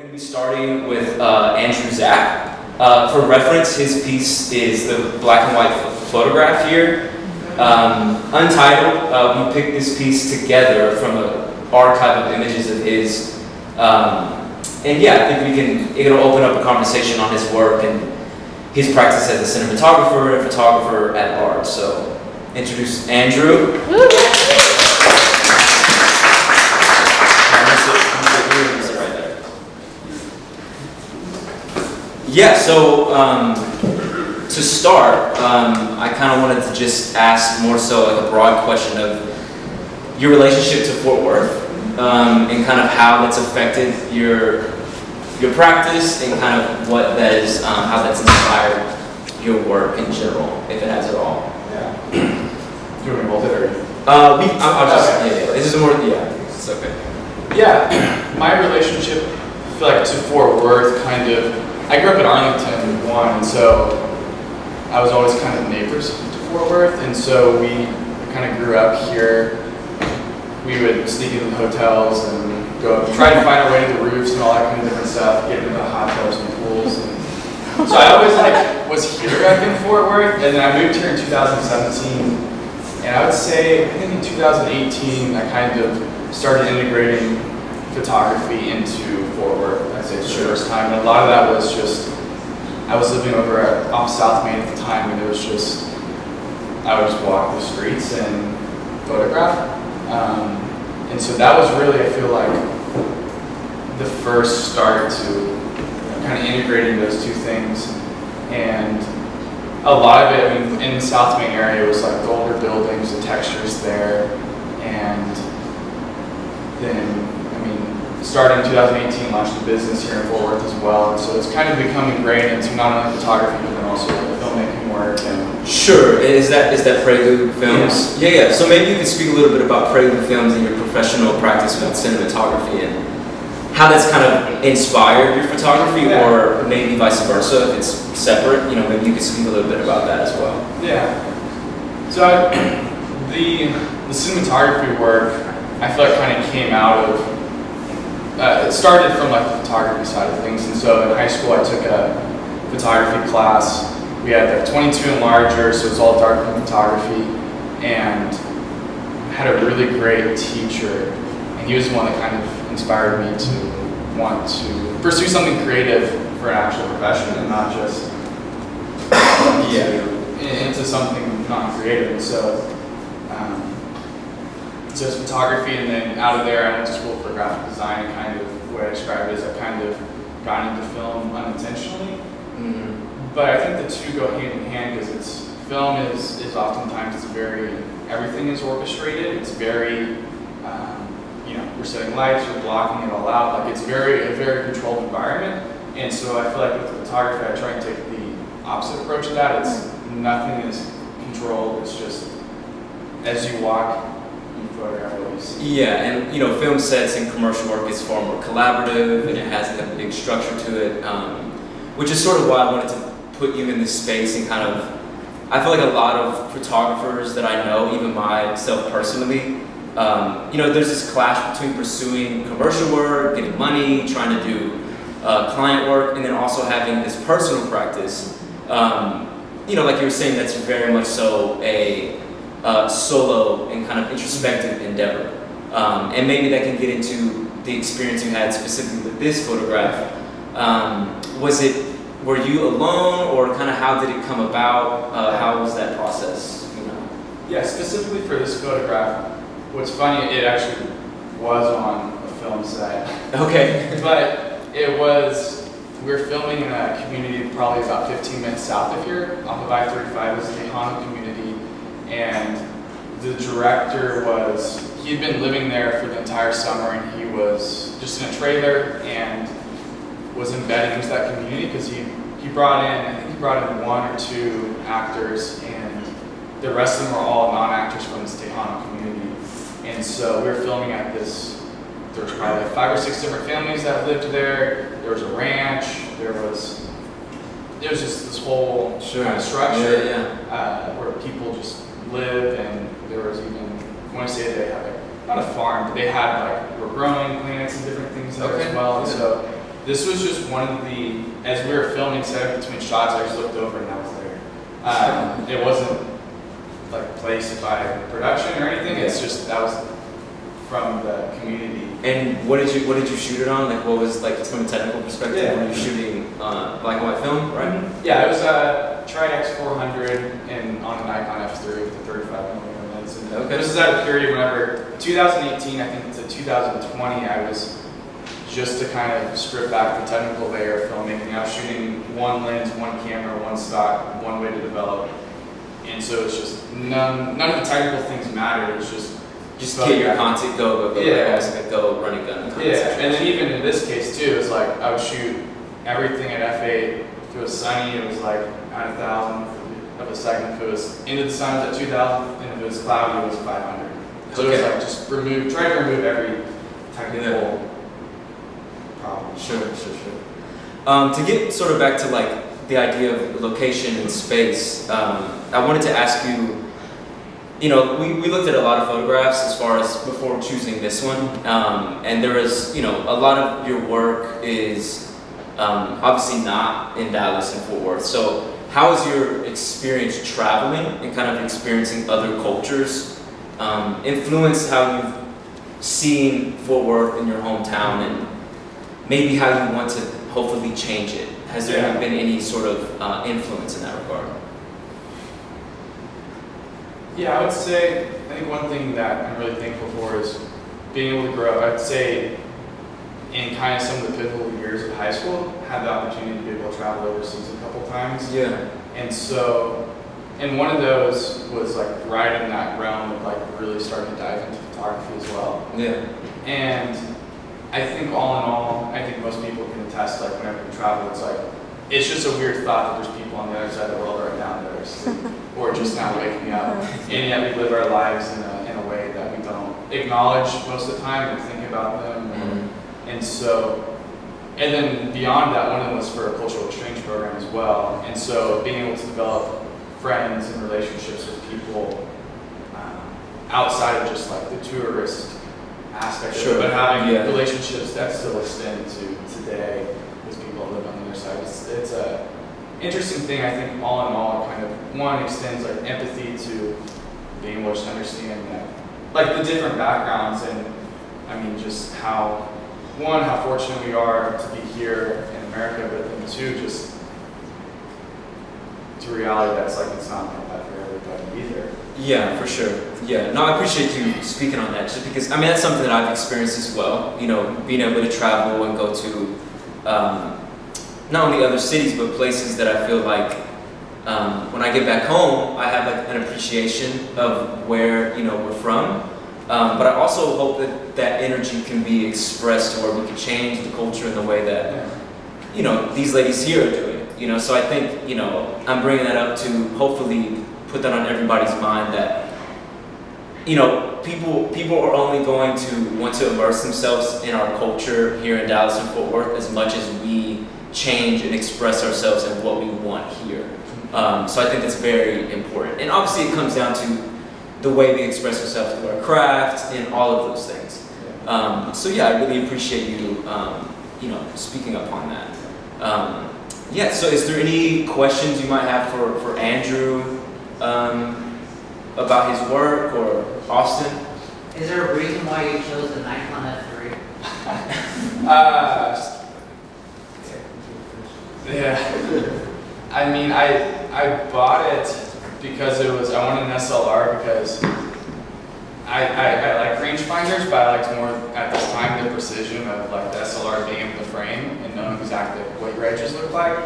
going to be starting with Andrew Czap. For reference, his piece is the black and white photograph here. Untitled, we picked this piece together from an archive of images of his. And yeah, I think it'll open up a conversation on his work and his practice as a cinematographer and photographer at large. So, introduce Andrew. Yeah, so to start, I kind of wanted to just ask more so like a broad question of your relationship to Fort Worth and kind of how that's affected your practice and kind of what that is, how that's inspired your work in general, if it has at all. Yeah. Do you want me to hold it or? I'll just, okay. Yeah, this is more, yeah, it's okay. Yeah, my relationship, I feel like, to Fort Worth kind of, I grew up in Arlington, and so I was always kind of neighbors to Fort Worth, and so we kind of grew up here. We would sneak into the hotels and go try to find our way to the roofs and all that kind of different stuff, get into the hot tubs and pools. And so I always was here back in Fort Worth, and then I moved here in 2017, and I would say, I think in 2018, I kind of started integrating photography into Fort Worth. I'd say it's the first time, and a lot of that was just, I was living over off South Main at the time, and it was just, I would just walk the streets and photograph. And so that was really, I feel like, the first start to kind of integrating those two things. And a lot of it, I mean, in the South Main area, it was like the older buildings, the textures there, and then, starting in 2018, launched a business here in Fort Worth as well, and so it's kind of become ingrained into not only photography but then also filmmaking work. And sure, is that Prelude Films? Yeah. So maybe you could speak a little bit about Prelude Films and your professional practice with cinematography and how that's kind of inspired your photography, or maybe vice versa if it's separate. Maybe you could speak a little bit about that as well. Yeah. So the cinematography work, I feel like kind of came out of. It started from like the photography side of things, and so in high school I took a photography class. We had the 22 and larger, so it's all darkroom photography, and had a really great teacher, and he was the one that kind of inspired me to want to pursue something creative for an actual profession and not just into something non-creative. And so it's photography, and then out of there I went to school for graphic design, and kind of what I described as I've kind of gotten into film unintentionally. Mm-hmm. But I think the two go hand in hand because film is oftentimes everything is orchestrated. It's very, we're setting lights, we're blocking it all out. Like it's a very controlled environment. And so I feel like with photography, I try and take the opposite approach to that. It's nothing is controlled. It's just as you walk, photograph what you see. Yeah, and film sets and commercial work is far more collaborative, and it has a big structure to it, which is sort of why I wanted to put you in this space and kind of, I feel like a lot of photographers that I know, even myself personally, there's this clash between pursuing commercial work, getting money, trying to do client work, and then also having this personal practice, like you were saying, that's very much so a solo and kind of introspective endeavor. And maybe that can get into the experience you had specifically with this photograph. Were you alone, or kind of how did it come about? How was that process? Yeah, specifically for this photograph, what's funny, it actually was on a film set. Okay. But we were filming in a community probably about 15 minutes south of here, off of I-35. It's a Tejano community. And the director he had been living there for the entire summer, and he was just in a trailer and was embedded into that community because he brought in one or two actors, and the rest of them were all non-actors from this Tejano community. And so we were filming at there was probably like 5 or 6 different families that lived there. There was a ranch, it was just this whole kind of structure where people just live, and there was even, when I say they had not a farm, but they had were growing plants and different things there as well. And so this was just one of the, as we were filming, set up between shots, I just looked over and I was there. It wasn't like placed by production or anything. It's just that was from the community. And what did you shoot it on? Like, what was like from a technical perspective? Yeah. Were you shooting black and white film, right? Yeah, it was a Tridex 400 and on a Nikon F3 with a 35mm lens. And Okay. This is at a period whenever 2018, I think, to 2020, I was just to kind of strip back the technical layer of filmmaking. I was shooting one lens, one camera, one stock, one way to develop. And so it's just none of the technical things mattered. It was just get your content, go, yeah. Go running gun. Yeah, and then even in this case too, it's like I would shoot everything at f8. If it was sunny, it was like at 1,000 of a second. If it was into the sun, it was at 2,000, and if it was cloudy, it was 500. So it was like just try to remove every technical problem. Sure. To get sort of back to like the idea of location and space, I wanted to ask you. You know, we looked at a lot of photographs as far as before choosing this one, and there was, you know, a lot of your work is obviously not in Dallas and Fort Worth. So how has your experience traveling and kind of experiencing other cultures influenced how you've seen Fort Worth in your hometown and maybe how you want to hopefully change it? Has there been any sort of influence in that regard? Yeah, I would say, I think one thing that I'm really thankful for is being able to grow. I'd say in kind of some of the pivotal years of high school, had the opportunity to be able to travel overseas a couple times. Yeah. And so, and one of those was like right in that realm of like really starting to dive into photography as well. Yeah. And I think all in all, I think most people can attest, like whenever you travel, it's like, it's just a weird thought that there's people on the other side of the world right now that are asleep or just now waking up. And yet we live our lives in a way that we don't acknowledge most of the time or think about them. Mm-hmm. And so, and then beyond that, one of them was for a cultural exchange program as well. And so being able to develop friends and relationships with people outside of just like the tourist aspect of it, but having relationships that still extend to today with people that live on the other side. It's a interesting thing. I think all in all, it kind of one extends like empathy to being able to understand that, like the different backgrounds, and I mean just how fortunate we are to be here in America, but then two, just to reality that's like it's not like that for everybody either. Yeah, for sure. Yeah, no, I appreciate you speaking on that, just because, I mean, that's something that I've experienced as well, you know, being able to travel and go to not only other cities, but places that I feel like when I get back home, I have like an appreciation of where, you know, we're from. But I also hope that that energy can be expressed to where we can change the culture in the way that, you know, these ladies here are doing. You know, so I think, you know, I'm bringing that up to hopefully put that on everybody's mind that, you know, people are only going to want to immerse themselves in our culture here in Dallas and Fort Worth as much as we change and express ourselves and what we want here. So I think that's very important. And obviously it comes down to the way we express ourselves through our craft and all of those things. So yeah, I really appreciate you, you know, speaking up on that. Yeah, so is there any questions you might have for Andrew about his work, or Austin? Is there a reason why you chose the Nikon F3? Yeah. I mean, I bought it because it was, I wanted an SLR because I like rangefinders, but I liked more at this time the precision of like the SLR being able to frame and knowing exactly what your edges look like.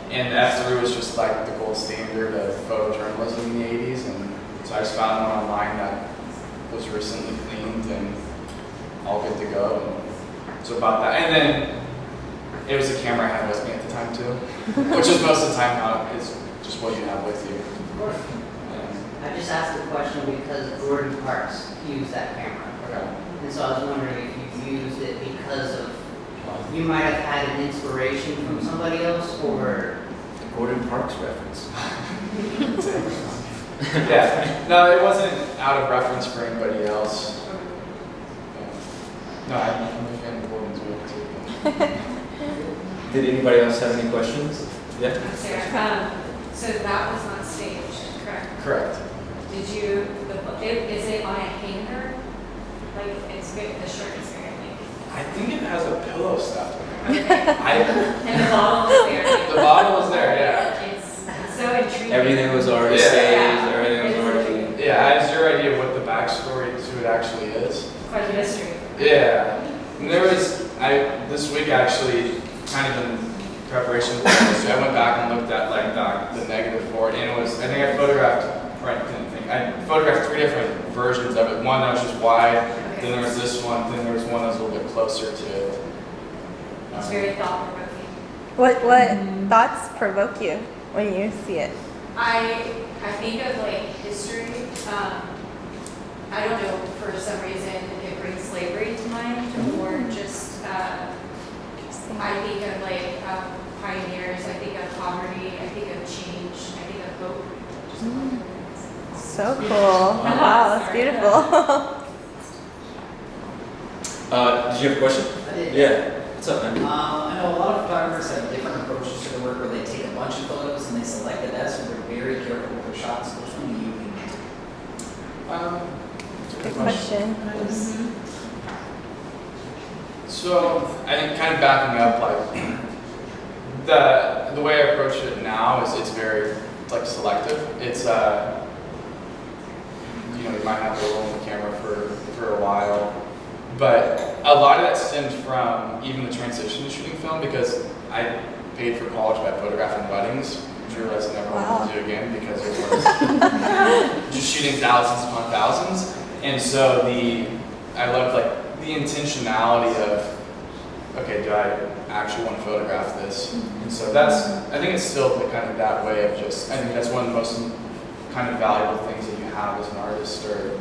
And the F3 was just like the gold standard of photojournalism in the 80s, and so I just found one online that was recently cleaned and all good to go. And so about that, and then it was a camera I had with me at the time too, which is most of the time now is just what you have with you. I just asked the question because Gordon Parks used that camera. Okay. And so I was wondering if you used it because of, you might have had an inspiration from somebody else, or... The Gordon Parks reference. Yeah, no, it wasn't out of reference for anybody else. Yeah. No, I'm a fan of Gordon's work too. Did anybody else have any questions? Yeah? I'm Sarah. So that was not staged, correct? Correct. Did you, is it on a hanger? Like, the shirt is very big. I think it has a pillow stuffed in it. And the bottle was there. The bottle was there, yeah. It's so intriguing. Everything was already Yeah. staged, everything was already... Yeah, I have zero idea what the backstory to it actually is. Quite a mystery. Yeah. And there was, this week actually, kind of in preparation for this, I went back and looked at like the negative for it, and it was, I think I photographed 3 different versions of it. One that was just wide, then there was this one, then there was one that was a little bit closer to it. It's very thought-provoking. What thoughts provoke you when you see it? I think of like history. I don't know, for some reason it brings slavery to mind, or just I think of like pioneers. I think of poverty. I think of change. I think of hope. Just a lot of things. So cool. Wow, that's beautiful. Did you have a question? I did. Yeah. What's up, man? I know a lot of photographers have different approaches to the work where they take a bunch of photos and they select the best, or they're very careful with their shots. Which one do you think? Good question. So I think kind of backing up, like the way I approach it now is it's like selective. It's you might have to roll the camera for a while, but a lot of that stems from even the transition to shooting film, because I paid for college by photographing weddings, which I realized I never wanted to do again because it was just shooting thousands upon thousands. And so I loved like the intentionality of, okay, do I actually want to photograph this? And so I think it's still the kind of that way of just, I think that's one of the most kind of valuable things that you have as an artist or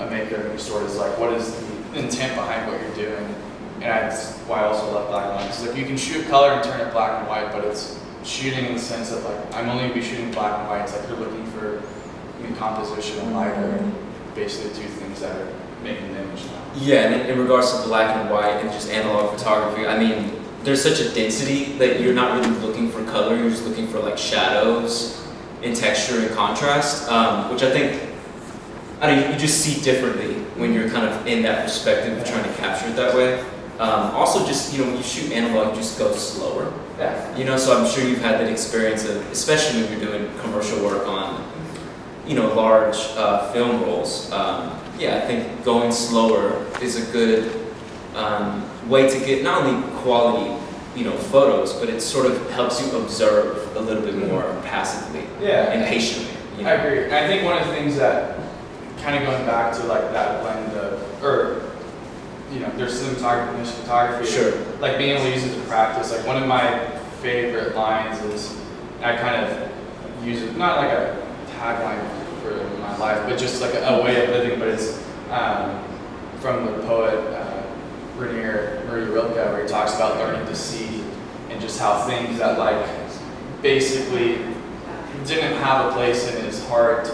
a maker of any sort, is like, what is the intent behind what you're doing? And that's why I also love black and white. It's like you can shoot color and turn it black and white, but it's shooting in the sense of like, I'm only going to be shooting black and white. It's like you're looking for composition and light are basically 2 things that are making an image now. Yeah, and in regards to black and white and just analog photography, I mean, there's such a density that you're not really looking for color, you're just looking for like shadows and texture and contrast, which I think, you just see differently when you're kind of in that perspective of trying to capture it that way. Also just, when you shoot analog, you just go slower. Yeah. So I'm sure you've had that experience of, especially when you're doing commercial work on, large film rolls. Yeah, I think going slower is a good way to get not only quality, photos, but it sort of helps you observe a little bit more passively and patiently. I agree. I think one of the things that, kind of going back to like that blend of, there's cinematography and there's photography. Sure. Like being able to use it to practice. Like one of my favorite lines is, I kind of use it, not like a tagline for my life, but just like a way of living, but it's from the poet Rainier Murray Rilke, where he talks about learning to see and just how things that like basically didn't have a place in his heart,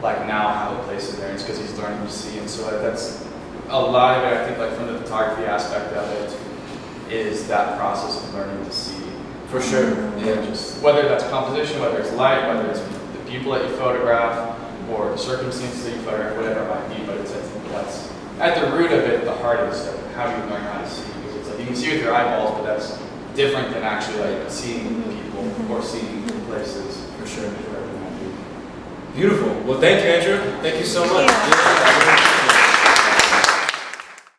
like now have a place in there. It's because he's learning to see. And so that's a lot of it, I think, like from the photography aspect of it, is that process of learning to see. For sure. Yeah, just whether that's composition, whether it's light, whether it's the people that you photograph, or the circumstances that you photograph, whatever it might be, but it's, I think that's at the root of it, the heart is like, how do you learn how to see? Because it's like you can see with your eyeballs, but that's different than actually like seeing people or seeing places. For sure. Wherever it might be. Beautiful. Well, thank you, Andrew. Thank you so much. Yeah.